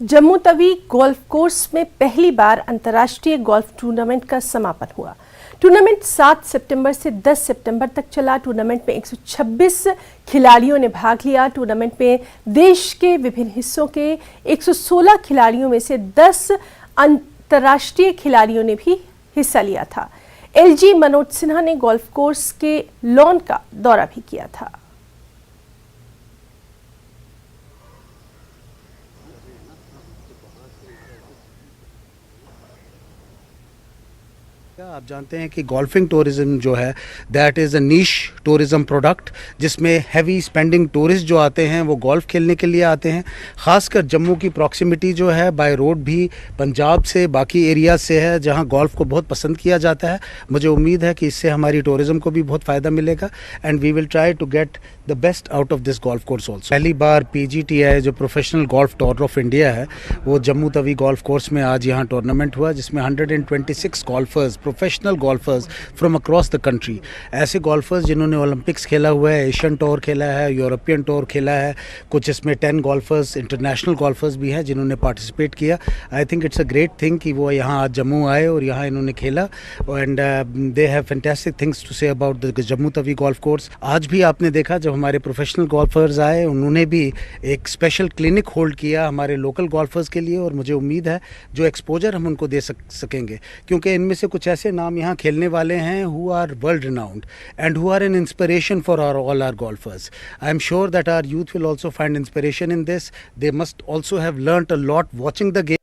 Jammu Tawi golf course में पहली बार अंतर्राष्ट्रीय गोल्फ टूर्नामेंट का समापन हुआ। टूर्नामेंट 7 सितंबर से 10 सितंबर तक चला। टूर्नामेंट में 126 खिलाड़ियों ने भाग लिया। टूर्नामेंट में देश के विभिन्न हिस्सों के 116 खिलाड़ियों में से 10 अंतर्राष्ट्रीय खिलाड़ियों ने भी हिस्सा लिया था। एलजी मनोज सिन्हा ने गोल्फ कोर्स के लॉन का दौरा भी किया था। आप जानते हैं कि गोल्फिंग टूरिज्म जो है that is a niche tourism product, जिसमें हैवी स्पेंडिंग टूरिस्ट जो आते हैं वो गोल्फ खेलने के लिए आते हैं। ख़ासकर जम्मू की प्रॉक्सिमिटी जो है बाय रोड भी पंजाब से बाकी एरिया से है जहां गोल्फ को बहुत पसंद किया जाता है। मुझे उम्मीद है कि इससे हमारी टूरिज्म को भी बहुत फ़ायदा मिलेगा and we will try to get the best out of this golf course also. पहली बार PGTI जो professional golf tour of India है वो जम्मू तवी गोल्फ कोर्स में आज यहाँ टूर्नामेंट हुआ, जिसमें 126 golfer's, professional golfer's from across the country, ऐसे गोल्फर्स जिन्होंने ओलंपिक्स खेला हुआ है, एशियन टूर खेला है, यूरोपियन टूर खेला है, कुछ इसमें 10 गोल्फर्स इंटरनेशनल गोल्फर्स भी हैं जिन्होंने पार्टिसिपेट किया। I think it's a great thing कि वो यहाँ आज जम्मू आए और यहाँ इन्होंने खेला and they have fantastic things to say about the Jammu Tawi golf course. आज भी आपने देखा जब हमारे प्रोफेशनल गोल्फर्स आए उन्होंने भी एक स्पेशल क्लिनिक होल्ड किया हमारे लोकल गोल्फर्स के लिए, और मुझे उम्मीद है जो एक्सपोजर हम उनको दे सकेंगे, क्योंकि इनमें से कुछ ऐसे नाम यहाँ खेलने वाले हैं who are world renowned and who are an inspiration for all our golfers. I am sure that our youth will also find inspiration in this. They must also have learnt a lot watching the game.